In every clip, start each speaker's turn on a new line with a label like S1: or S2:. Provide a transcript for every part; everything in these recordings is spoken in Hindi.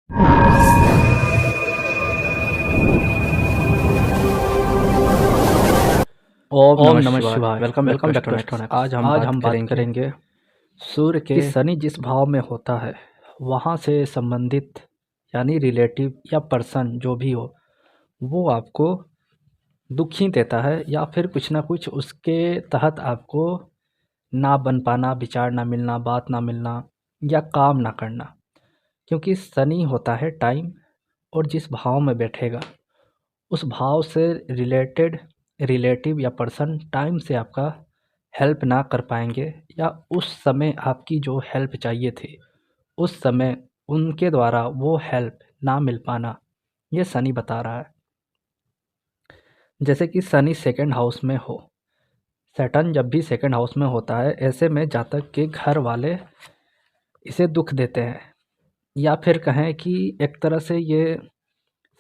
S1: ओम
S2: ओम
S1: नमः
S2: नमः
S1: शिवाय।
S2: शिवाय।
S1: Welcome back
S2: welcome
S1: to
S2: back to
S1: astronauts.
S2: Astronauts.
S1: आज
S2: आज
S1: हम
S2: हम
S1: बात
S2: बात
S1: करेंगे
S2: करेंगे सूर्य
S1: कि
S2: के
S1: शनि जिस भाव में होता है वहाँ से संबंधित यानी रिलेटिव या पर्सन जो भी हो वो आपको दुख ही देता है या फिर कुछ ना कुछ उसके तहत आपको ना बन पाना, विचार ना मिलना, बात ना मिलना या काम ना करना। क्योंकि शनि होता है टाइम, और जिस भाव में बैठेगा उस भाव से रिलेटेड रिलेटिव या पर्सन टाइम से आपका हेल्प ना कर पाएंगे, या उस समय आपकी जो हेल्प चाहिए थी उस समय उनके द्वारा वो हेल्प ना मिल पाना, ये शनि बता रहा है। जैसे कि शनि सेकंड हाउस में हो, सैटर्न जब भी सेकंड हाउस में होता है ऐसे में जातक के घर वाले इसे दुख देते हैं, या फिर कहें कि एक तरह से ये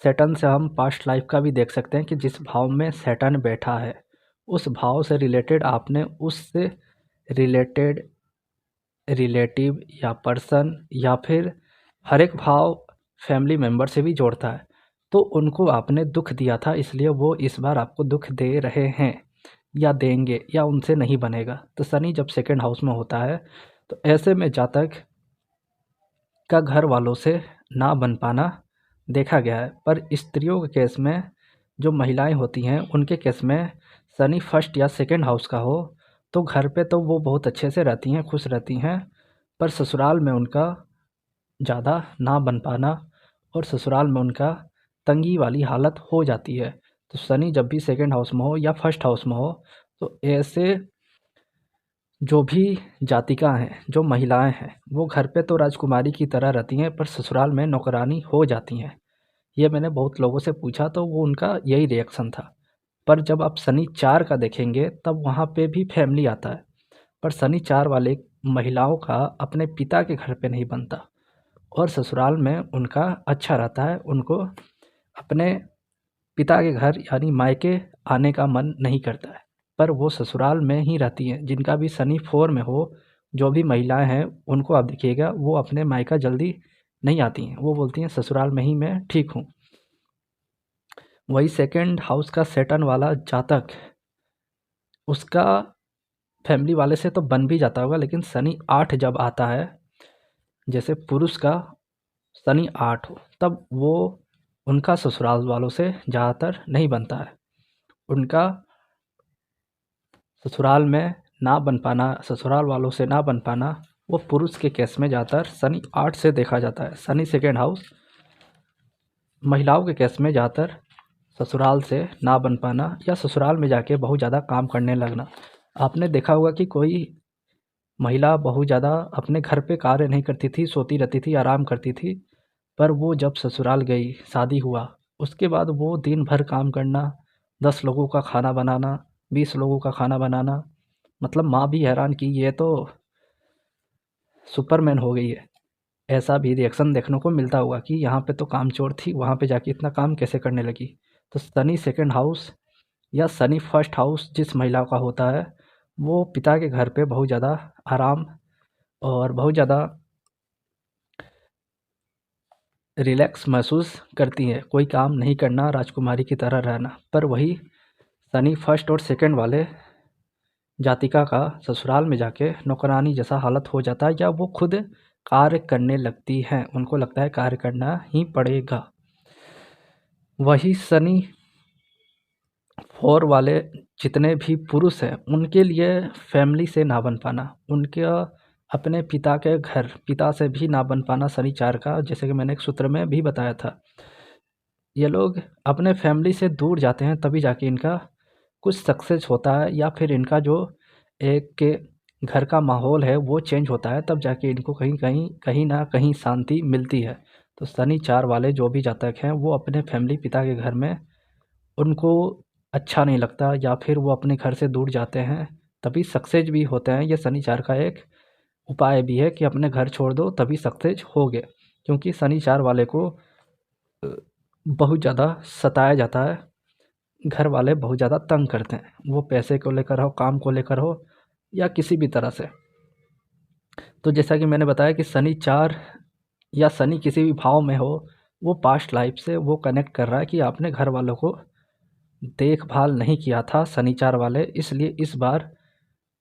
S1: सैटर्न से हम पास्ट लाइफ का भी देख सकते हैं कि जिस भाव में सैटर्न बैठा है उस भाव से रिलेटेड आपने उससे रिलेटेड रिलेटिव या पर्सन या फिर हर एक भाव फैमिली मेम्बर से भी जोड़ता है, तो उनको आपने दुख दिया था इसलिए वो इस बार आपको दुख दे रहे हैं या देंगे या उनसे नहीं बनेगा। तो शनि जब सेकंड हाउस में होता है तो ऐसे में जातक का घर वालों से ना बन पाना देखा गया है। पर स्त्रियों के केस में, जो महिलाएं होती हैं उनके केस में शनि फर्स्ट या सेकंड हाउस का हो तो घर पे तो वो बहुत अच्छे से रहती हैं, खुश रहती हैं, पर ससुराल में उनका ज़्यादा ना बन पाना और ससुराल में उनका तंगी वाली हालत हो जाती है। तो शनि जब भी सेकंड हाउस में हो या फर्स्ट हाउस में हो तो ऐसे जो भी जातिका हैं, जो महिलाएं हैं, वो घर पे तो राजकुमारी की तरह रहती हैं पर ससुराल में नौकरानी हो जाती हैं। ये मैंने बहुत लोगों से पूछा तो वो उनका यही रिएक्शन था। पर जब आप शनि 4 का देखेंगे तब वहाँ पे भी फैमिली आता है, पर शनि 4 वाले महिलाओं का अपने पिता के घर पे नहीं बनता और ससुराल में उनका अच्छा रहता है। उनको अपने पिता के घर यानी मायके आने का मन नहीं करता है, पर वो ससुराल में ही रहती हैं। जिनका भी शनि 4 में हो, जो भी महिलाएँ हैं, उनको आप देखिएगा वो अपने मायका जल्दी नहीं आती हैं, वो बोलती हैं ससुराल में ही मैं ठीक हूँ। वही सेकंड हाउस का सैटर्न वाला जातक, उसका फैमिली वाले से तो बन भी जाता होगा, लेकिन शनि 8 जब आता है, जैसे पुरुष का शनि 8 हो, तब वो उनका ससुराल वालों से ज़्यादातर नहीं बनता है। उनका ससुराल में ना बन पाना, ससुराल वालों से ना बन पाना, वो पुरुष के केस में ज़्यादातर शनि 8 से देखा जाता है। शनि सेकंड हाउस महिलाओं के केस में ज़्यादातर ससुराल से ना बन पाना या ससुराल में जाके बहुत ज़्यादा काम करने लगना। आपने देखा होगा कि कोई महिला बहुत ज़्यादा अपने घर पे कार्य नहीं करती थी, सोती रहती थी, आराम करती थी, पर वो जब ससुराल गई, शादी हुआ, उसके बाद वो दिन भर काम करना, 10 लोगों का खाना बनाना, 20 लोगों का खाना बनाना, मतलब माँ भी हैरान कि ये तो सुपरमैन हो गई है। ऐसा भी रिएक्शन देखने को मिलता होगा कि यहाँ पे तो कामचोर थी, वहाँ पे जाके इतना काम कैसे करने लगी। तो शनि सेकंड हाउस या शनि फर्स्ट हाउस जिस महिला का होता है, वो पिता के घर पे बहुत ज़्यादा आराम और बहुत ज़्यादा रिलैक्स महसूस करती हैं, कोई काम नहीं करना, राजकुमारी की तरह रहना। पर वही शनि फर्स्ट और सेकंड वाले जातिका का ससुराल में जाके नौकरानी जैसा हालत हो जाता है, या वो खुद कार्य करने लगती हैं, उनको लगता है कार्य करना ही पड़ेगा। वही शनि 4 वाले जितने भी पुरुष हैं उनके लिए फैमिली से ना बन पाना, उनका अपने पिता के घर, पिता से भी ना बन पाना शनि 4 का, जैसे कि मैंने एक सूत्र में भी बताया था। ये लोग अपने फैमिली से दूर जाते हैं तभी जाके इनका कुछ सक्सेस होता है, या फिर इनका जो एक के घर का माहौल है वो चेंज होता है, तब जाके इनको कहीं ना कहीं शांति मिलती है। तो शनि 4 वाले जो भी जातक हैं वो अपने फैमिली, पिता के घर में उनको अच्छा नहीं लगता, या फिर वो अपने घर से दूर जाते हैं तभी सक्सेस भी होते हैं। ये शनि 4 का एक उपाय भी है कि अपने घर छोड़ दो तभी सक्सेस होगे, क्योंकि शनि 4 वाले को बहुत ज़्यादा सताया जाता है, घर वाले बहुत ज़्यादा तंग करते हैं, वो पैसे को लेकर हो, काम को लेकर हो, या किसी भी तरह से। तो जैसा कि मैंने बताया कि शनि 4 या शनि किसी भी भाव में हो, वो पास्ट लाइफ से वो कनेक्ट कर रहा है कि आपने घर वालों को देखभाल नहीं किया था शनिचार वाले, इसलिए इस बार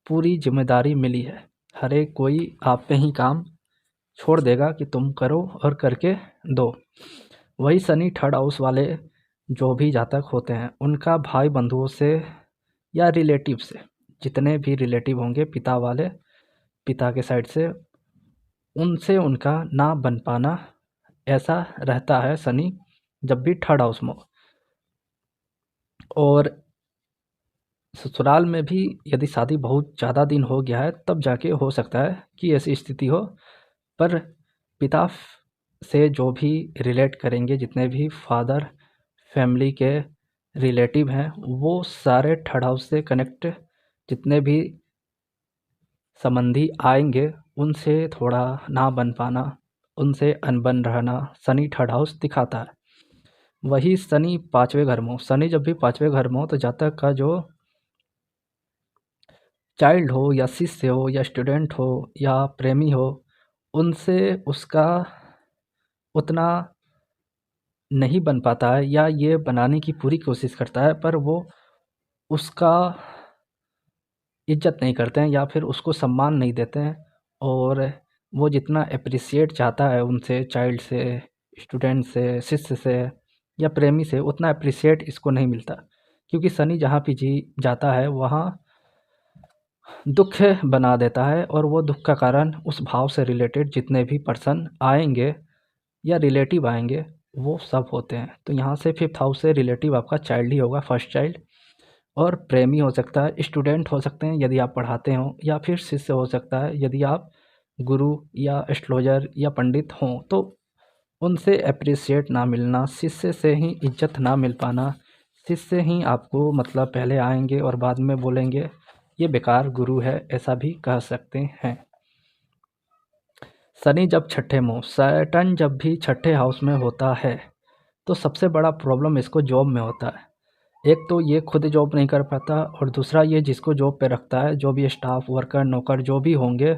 S1: पूरी जिम्मेदारी मिली है। हर एक कोई आप पे ही काम छोड़ देगा कि तुम करो और करके दो। वही शनि थर्ड हाउस वाले जो भी जातक होते हैं, उनका भाई बंधुओं से या रिलेटिव से, जितने भी रिलेटिव होंगे पिता वाले, पिता के साइड से, उनसे उनका ना बन पाना ऐसा रहता है शनि जब भी थर्ड हाउस में हो। और ससुराल में भी यदि शादी बहुत ज़्यादा दिन हो गया है तब जाके हो सकता है कि ऐसी स्थिति हो। पर पिता से जो भी रिलेट करेंगे, जितने भी फादर फैमिली के रिलेटिव हैं, वो सारे थर्ड हाउस से कनेक्ट, जितने भी संबंधी आएंगे उनसे थोड़ा ना बन पाना, उनसे अनबन रहना शनि थर्ड हाउस दिखाता है। वही शनि पाँचवें घर में हो, शनि जब भी पाँचवें घर में हो तो जातक का जो चाइल्ड हो या शिष्य हो या स्टूडेंट हो या प्रेमी हो, उनसे उसका उतना नहीं बन पाता है, या ये बनाने की पूरी कोशिश करता है पर वो उसका इज्जत नहीं करते हैं या फिर उसको सम्मान नहीं देते हैं। और वो जितना एप्रिसिएट चाहता है उनसे, चाइल्ड से, स्टूडेंट से, शिष्य से या प्रेमी से, उतना एप्रिसिएट इसको नहीं मिलता। क्योंकि शनि जहाँ भी जी जाता है वहाँ दुख बना देता है, और वो दुख का कारण उस भाव से रिलेटेड जितने भी पर्सन आएंगे या रिलेटिव आएंगे वो सब होते हैं। तो यहाँ से फिफ्थ हाउस से रिलेटिव आपका चाइल्ड ही होगा, फर्स्ट चाइल्ड। और प्रेमी हो सकता है, स्टूडेंट हो सकते हैं यदि आप पढ़ाते हो, या फिर शिष्य हो सकता है यदि आप गुरु या एस्ट्रोलॉजर या पंडित हों। तो उनसे एप्रिसिएट ना मिलना, शिष्य से ही इज्जत ना मिल पाना, शिष्य ही आपको मतलब पहले आएंगे और बाद में बोलेंगे ये बेकार गुरु है, ऐसा भी कह सकते हैं। शनि जब छठे में हो, सैटर्न जब भी छठे हाउस में होता है तो सबसे बड़ा प्रॉब्लम इसको जॉब में होता है। एक तो ये खुद जॉब नहीं कर पाता, और दूसरा ये जिसको जॉब पे रखता है, जो भी स्टाफ वर्कर नौकर जो भी होंगे,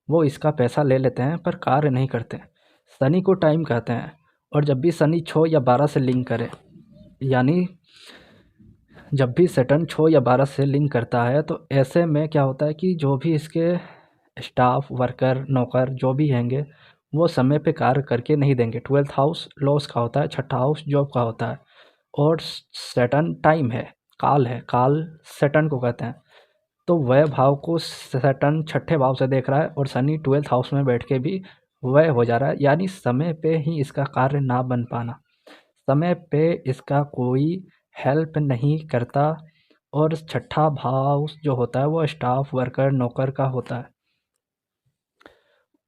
S1: वो इसका पैसा ले लेते हैं पर कार्य नहीं करते। शनि को टाइम कहते हैं, और जब भी शनि 6 या 12 से लिंक करे, यानी जब भी सैटर्न 6 या 12 से लिंक करता है तो ऐसे में क्या होता है कि जो भी इसके स्टाफ वर्कर नौकर जो भी हैंगे वो समय पे कार्य करके नहीं देंगे। 12th हाउस लॉस का होता है, छठा हाउस जॉब का होता है, और सैटर्न टाइम है, काल है, काल सैटर्न को कहते हैं। तो वह भाव को सैटर्न छठे भाव से देख रहा है, और शनि 12th हाउस में बैठ के भी वह हो जा रहा है, यानी समय पे ही इसका कार्य ना बन पाना, समय पे इसका कोई हेल्प नहीं करता। और छठा भाव जो होता है वो स्टाफ वर्कर नौकर का होता है,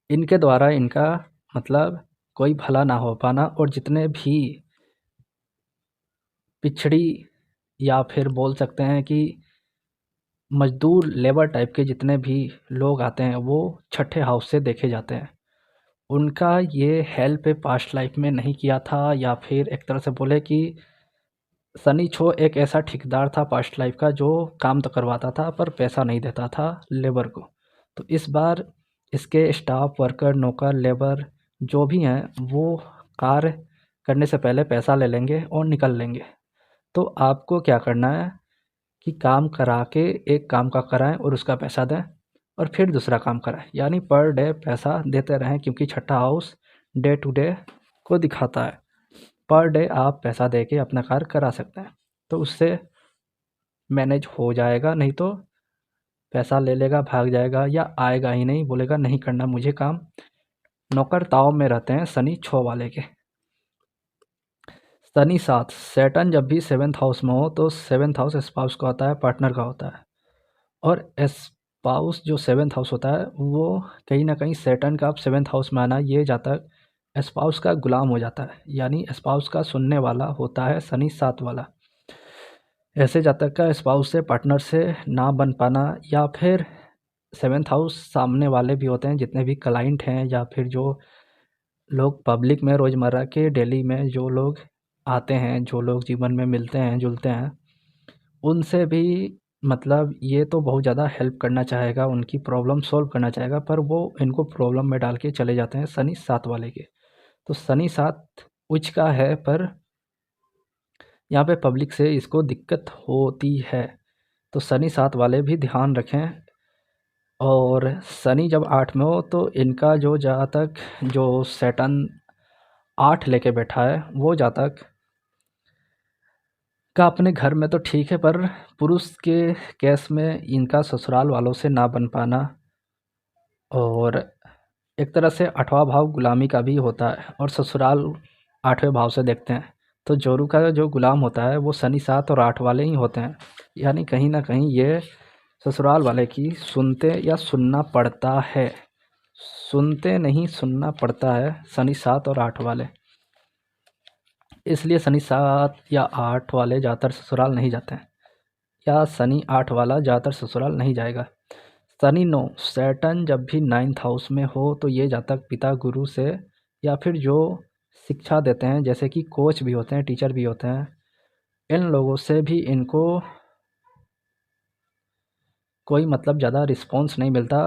S1: इनके द्वारा इनका मतलब कोई भला ना हो पाना। और जितने भी पिछड़ी या फिर बोल सकते हैं कि मजदूर लेबर टाइप के जितने भी लोग आते हैं वो छठे हाउस से देखे जाते हैं। उनका ये हेल्प पास्ट लाइफ में नहीं किया था, या फिर एक तरह से बोले कि सनी छो एक ऐसा ठेकेदार था पास्ट लाइफ का जो काम तो करवाता था पर पैसा नहीं देता था लेबर को। तो इस बार इसके स्टाफ वर्कर नौकर लेबर जो भी हैं वो कार्य करने से पहले पैसा ले लेंगे और निकल लेंगे। तो आपको क्या करना है कि काम करा के एक काम का कराएं और उसका पैसा दें, और फिर दूसरा काम कराएं, यानी पर डे पैसा देते रहें, क्योंकि छठा हाउस डे टू डे को दिखाता है। पर डे आप पैसा दे के अपना कार्य करा सकते हैं, तो उससे मैनेज हो जाएगा। नहीं तो पैसा ले लेगा भाग जाएगा, या आएगा ही नहीं, बोलेगा नहीं करना मुझे काम। नौकर ताव में रहते हैं शनि 6 वाले के। शनि 7, सैटर्न जब भी सेवन्थ हाउस में हो तो सेवन्थ हाउस स्पाउस का होता है, पार्टनर का होता है। और स्पाउस जो सेवन्थ हाउस होता है वो कहीं ना कहीं सैटर्न का अब सेवन्थ हाउस में आना, ये जातक स्पाउस का गुलाम हो जाता है, यानी स्पाउस का सुनने वाला होता है शनि 7 वाला। ऐसे जातक का स्पाउस से पार्टनर से ना बन पाना, या फिर सेवन्थ हाउस सामने वाले भी होते हैं जितने भी क्लाइंट हैं, या फिर जो लोग पब्लिक में रोज़मर्रा के डेली में जो लोग आते हैं, जो लोग जीवन में मिलते हैं जुलते हैं, उनसे भी मतलब ये तो बहुत ज़्यादा हेल्प करना चाहेगा, उनकी प्रॉब्लम सॉल्व करना चाहेगा, पर वो इनको प्रॉब्लम में डाल के चले जाते हैं शनि 7 वाले के। तो शनि 7 उच्च का है, पर यहाँ पे पब्लिक से इसको दिक्कत होती है, तो शनि 7 वाले भी ध्यान रखें। और शनि जब 8 में हो तो इनका जो जातक, जो सैटर्न 8 लेके बैठा है, वो जातक का अपने घर में तो ठीक है, पर पुरुष के केस में इनका ससुराल वालों से ना बन पाना, और एक तरह से 8वां भाव गुलामी का भी होता है, और ससुराल 8वें भाव से देखते हैं, तो जोरू का जो गुलाम होता है वो शनि 7 और 8 वाले ही होते हैं। यानी कहीं न कहीं ये ससुराल वाले की सुनते या सुनना पड़ता है, सुनते नहीं सुनना पड़ता है शनि 7 और 8 वाले। इसलिए शनि 7 या 8 वाले ज़्यादातर ससुराल नहीं जाते हैं, या शनि 8 वाला ज़्यादातर ससुराल नहीं जाएगा। शनि 9, सैटर्न जब भी 9th हाउस में हो तो ये जातक पिता गुरु से, या फिर जो शिक्षा देते हैं, जैसे कि कोच भी होते हैं, टीचर भी होते हैं, इन लोगों से भी इनको कोई मतलब ज़्यादा रिस्पॉन्स नहीं मिलता,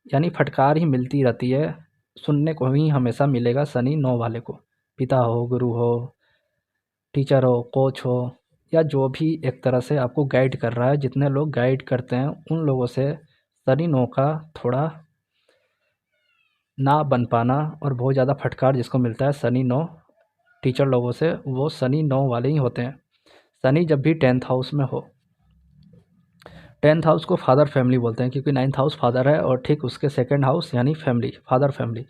S1: यानी फटकार ही मिलती रहती है। सुनने को ही हमेशा मिलेगा शनि 9 वाले को, पिता हो, गुरु हो, टीचर हो, कोच हो, या जो भी एक तरह से आपको गाइड कर रहा है, जितने लोग गाइड करते हैं उन लोगों से शनि 9 का थोड़ा ना बन पाना, और बहुत ज़्यादा फटकार जिसको मिलता है शनि 9 टीचर लोगों से, वो शनि 9 वाले ही होते हैं। शनि जब भी 10th हाउस में हो, 10th हाउस को फादर फैमिली बोलते हैं, क्योंकि 9th हाउस फादर है, और ठीक उसके 2nd हाउस यानी फैमिली, फादर फैमिली।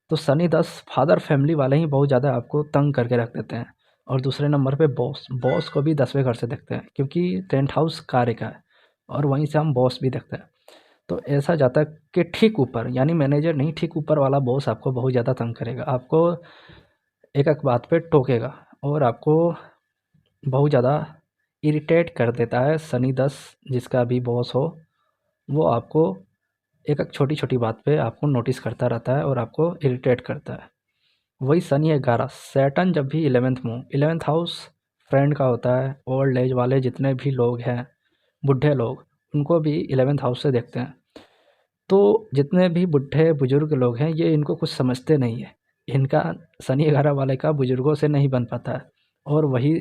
S1: तो शनि 10 फादर फैमिली वाले ही बहुत ज़्यादा आपको तंग करके रख देते हैं। और दूसरे नंबर पे बॉस, बॉस को भी 10वें घर से देखते हैं, क्योंकि 10th हाउस कार्य का है, और वहीं से हम बॉस भी देखते हैं। तो ऐसा जातक के ठीक ऊपर, यानी मैनेजर नहीं, ठीक ऊपर वाला बॉस आपको बहुत ज़्यादा तंग करेगा, आपको एक-एक बात पे टोकेगा, और आपको बहुत ज़्यादा इरिटेट कर देता है। शनि 10 जिसका भी बॉस हो, वो आपको एक-एक छोटी-छोटी बात पे आपको नोटिस करता रहता है और आपको इरिटेट करता है। वही शनि 11, सैटर्न जब भी 11th में हो, 11th हाउस फ्रेंड का होता है, ओल्ड एज वाले जितने भी लोग हैं, बुढ़े लोग, उनको भी 11th हाउस से देखते हैं। तो जितने भी बुढ़े बुजुर्ग लोग हैं, ये इनको कुछ समझते नहीं है, इनका शनि 11 वाले का बुजुर्गों से नहीं बन पाता है, और वही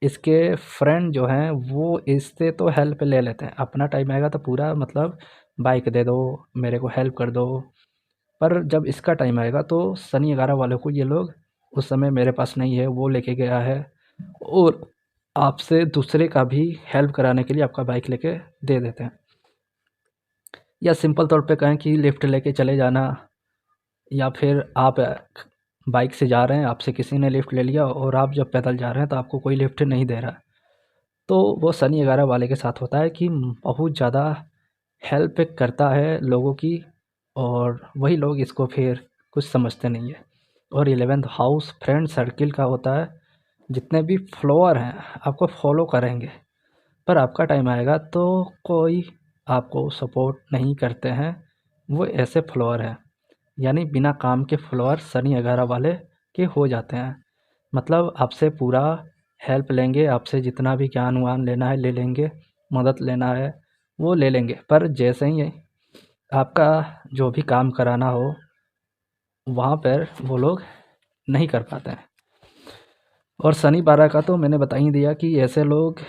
S1: इसके फ्रेंड जो हैं वो इससे तो हेल्प ले लेते हैं, अपना टाइम आएगा तो पूरा मतलब बाइक दे दो, मेरे को हेल्प कर दो, पर जब इसका टाइम आएगा तो शनि 11 वालों को ये लोग, उस समय मेरे पास नहीं है, वो लेके गया है, और आपसे दूसरे का भी हेल्प कराने के लिए आपका बाइक लेके दे देते हैं। या सिंपल तौर पे कहें कि लिफ्ट लेके चले जाना, या फिर आप बाइक से जा रहे हैं, आपसे किसी ने लिफ्ट ले लिया, और आप जब पैदल जा रहे हैं तो आपको कोई लिफ्ट नहीं दे रहा। तो वो शनि 11 वाले के साथ होता है कि बहुत ज़्यादा हेल्प करता है लोगों की, और वही लोग इसको फिर कुछ समझते नहीं है। और 11th हाउस फ्रेंड सर्किल का होता है, जितने भी फॉलोअर हैं आपको फॉलो करेंगे, पर आपका टाइम आएगा तो कोई आपको सपोर्ट नहीं करते हैं, वो ऐसे फॉलोअर हैं, यानी बिना काम के फॉलोअर शनि 11 वाले के हो जाते हैं। मतलब आपसे पूरा हेल्प लेंगे, आपसे जितना भी ज्ञान-वान लेना है ले लेंगे, मदद लेना है वो ले लेंगे, पर जैसे ही आपका जो भी काम कराना हो, वहाँ पर वो लोग नहीं कर पाते हैं। और शनि 12 का तो मैंने बता ही दिया कि ऐसे लोग,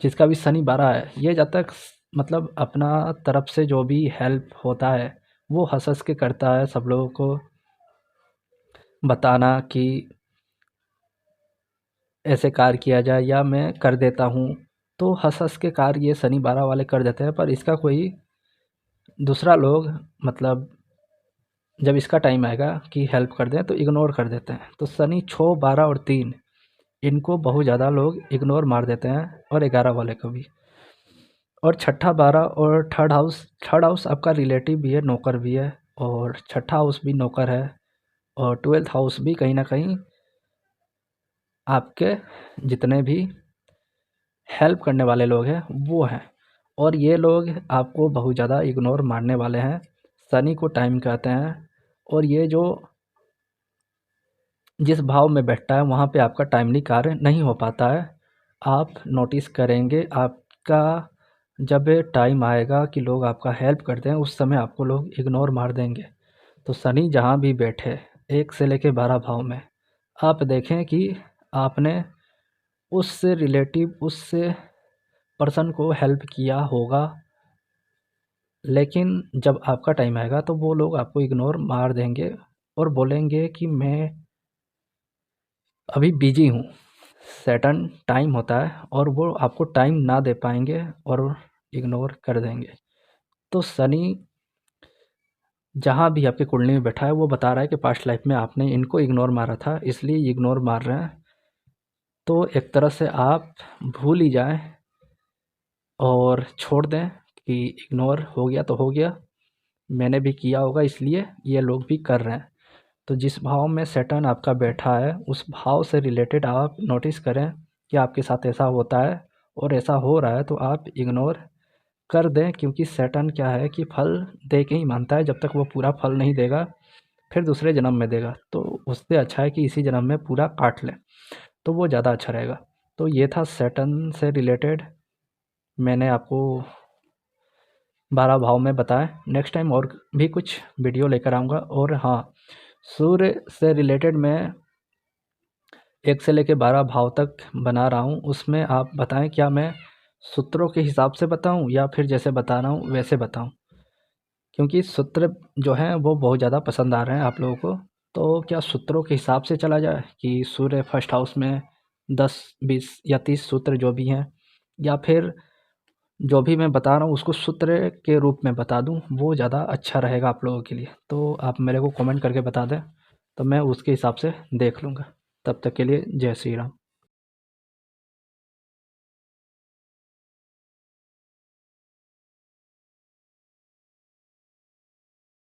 S1: जिसका भी शनि 12 है, ये जब तक मतलब अपना तरफ से जो भी हेल्प होता है, वो हँस-हँस के करता है, सब लोगों को बताना कि ऐसे कार्य किया जाए या मैं कर देता हूँ, तो हँस-हँस के कार्य ये शनि 12 वाले कर देते हैं, पर इसका कोई दूसरा लोग मतलब जब इसका टाइम आएगा कि हेल्प कर दें तो इग्नोर कर देते हैं। तो शनि 6, 12 और 3 इनको बहुत ज़्यादा लोग इग्नोर मार देते हैं, और 11 वाले को भी। और छठा, 12 और थर्ड हाउस आपका रिलेटिव भी है, नौकर भी है, और छठा हाउस भी नौकर है, और 12th हाउस भी कहीं न कहीं आपके जितने भी हेल्प करने वाले लोग हैं वो हैं, और ये लोग आपको बहुत ज़्यादा इग्नोर मारने वाले हैं। शनि को टाइम कहते हैं, और ये जो जिस भाव में बैठता है वहाँ पे आपका टाइमली कार्य नहीं हो पाता है। आप नोटिस करेंगे, आपका जब टाइम आएगा कि लोग आपका हेल्प करते हैं, उस समय आपको लोग इग्नोर मार देंगे। तो शनि जहाँ भी बैठे, 1 से लेके 12 भाव में आप देखें कि आपने उससे रिलेटिव उससे पर्सन को हेल्प किया होगा, लेकिन जब आपका टाइम आएगा तो वो लोग आपको इग्नोर मार देंगे और बोलेंगे कि मैं अभी बिजी हूँ। सर्टेन टाइम होता है और वो आपको टाइम ना दे पाएंगे और इग्नोर कर देंगे। तो शनि जहाँ भी आपकी कुंडली में बैठा है वो बता रहा है कि पास्ट लाइफ में आपने इनको इग्नोर मारा था, इसलिए इग्नोर मार रहे हैं। तो एक तरह से आप भूल ही जाएं और छोड़ दें कि इग्नोर हो गया तो हो गया, मैंने भी किया होगा इसलिए ये लोग भी कर रहे हैं। तो जिस भाव में सैटर्न आपका बैठा है उस भाव से रिलेटेड आप नोटिस करें कि आपके साथ ऐसा होता है और ऐसा हो रहा है तो आप इग्नोर कर दें, क्योंकि सैटर्न क्या है कि फल दे के ही मानता है, जब तक वो पूरा फल नहीं देगा फिर दूसरे जन्म में देगा। तो उससे अच्छा है कि इसी जन्म में पूरा काट लें, तो वो ज़्यादा अच्छा रहेगा। तो ये था सैटर्न से रिलेटेड, मैंने आपको 12 भाव में बताएं। नेक्स्ट टाइम और भी कुछ वीडियो लेकर आऊँगा। और हाँ, सूर्य से रिलेटेड मैं 1 से लेके 12 भाव तक बना रहा हूँ, उसमें आप बताएं क्या मैं सूत्रों के हिसाब से बताऊँ या फिर जैसे बता रहा हूँ वैसे बताऊँ, क्योंकि सूत्र जो हैं वो बहुत ज़्यादा पसंद आ रहे हैं आप लोगों को। तो क्या सूत्रों के हिसाब से चला जाए कि सूर्य फर्स्ट हाउस में 10, 20 या 30 सूत्र जो भी हैं, या फिर जो भी मैं बता रहा हूँ उसको सूत्र के रूप में बता दूँ, वो ज़्यादा अच्छा रहेगा आप लोगों के लिए। तो आप मेरे को कमेंट करके बता दें, तो मैं उसके हिसाब से देख लूँगा। तब तक के लिए जय श्री राम।